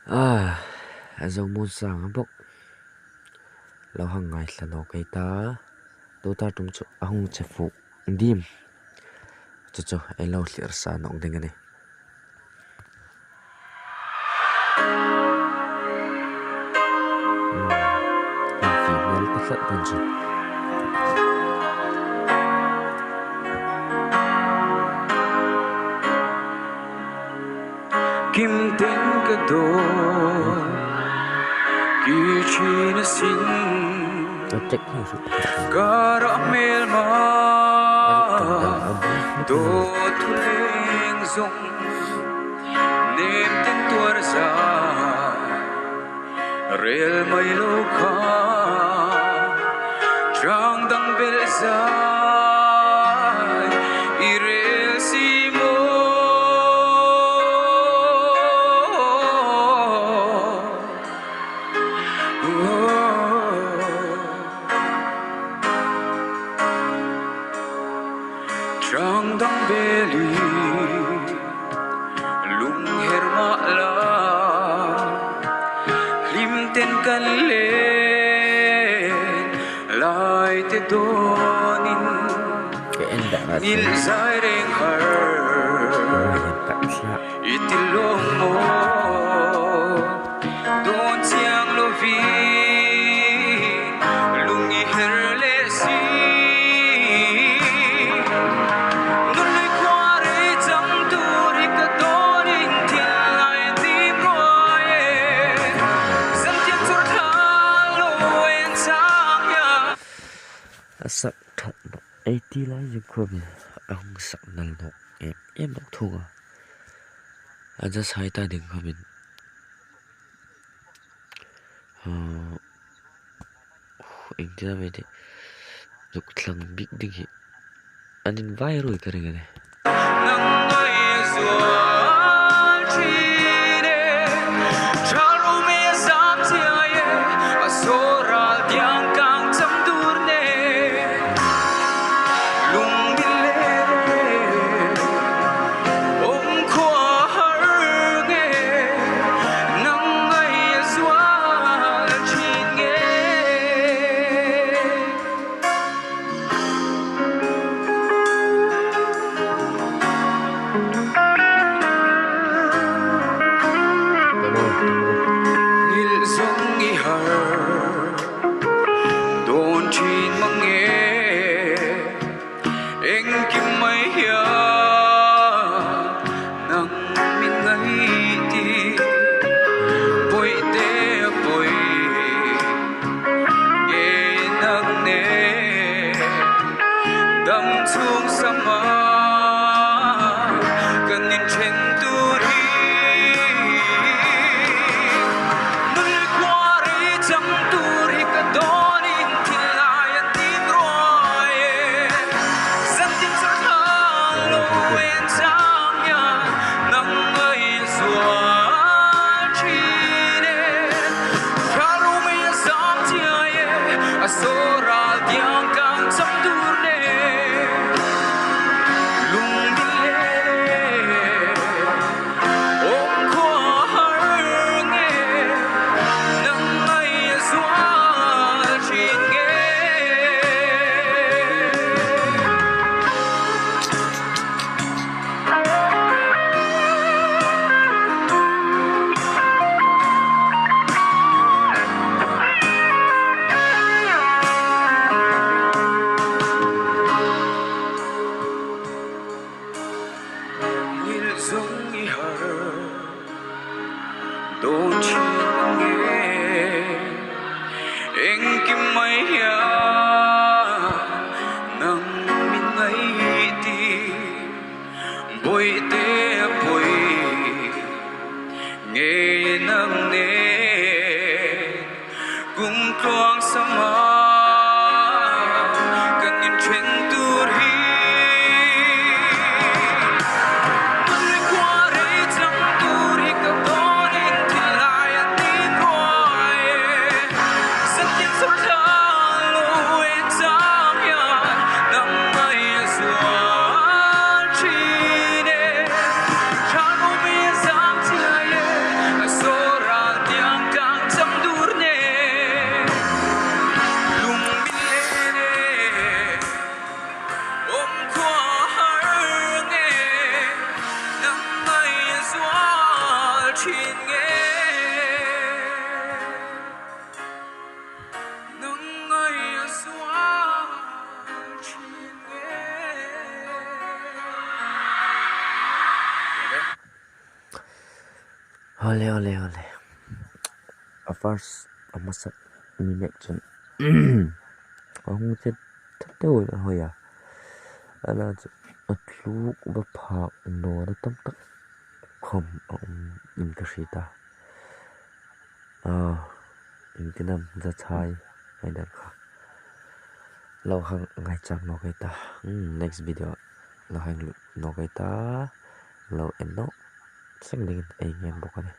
À, dòng môn sang bốc lâu hàng ngày là nó cái ta tôi ta trong chỗ ông chef phụ dim cho ai lâu liệt sa nong dengan này female ta sat pun chu kim tiếng cái đồ kỳ chi na xin cho check hay su caramel ma do thuling zong nem tin tuar za rel mai lo kha trang dang bel za irel si mo trang dang beli lung herma la lim ten kan le lai te donin cái em đã là nil zai reng har tạm xa itilong mo don chiang lo vi lungi herle si nului khoare chang tu ri ka donin thil lai ti roye zam tiang chur tha lo en chang ya sắc thật ấy tí lá dương khom ông sắc nal nọ em nọ thua anh ra sai ta đừng comment anh ra về đấy dục thằng biết đừng hiện anh in vai rồi cái này nang ngai zuan chi ne charu me sam sia ye asora diang kang cham dur ne lung bile om khwa har nge nang ngai zuan chi nge nil zong i har don chin mang nghe eng kim mai hia nang min ngai ti boy te boy nghe nang ne dam chung sama kan nin chen tu ri nul kware chang tu ri ka don in thilai an tin roye zam tin sa tha lo en chang ya nang ngai zua chi ne karu me sam chia ye asora diang kang cham dur ne lung bile om khwa har nge nang ngai zua chi nge nil zong i har don chin nge eng kim mai hia nang min ngai ti boy te boy nghe nang ne cung tuang sama kan in chen tu ri nului khoare chang tu ri ka don in thilai an tin roye zam tiang chur tha lo en chang ya nang ngai zuan chi ne charu me sam chia ye asora chín nghe nâng ngày xóa chín nghe Ole ole ole. First amasak minyak chun. Ang chết thất đâu là hồi à. Ala atlu ba phak no da tam tak khom in ka rita. In tinam za chai ai dan kha. Lo hang ngai chak no kai ta. Next video lo hang no kai ta. Lo en no. Sang lingin ay ngan bokane.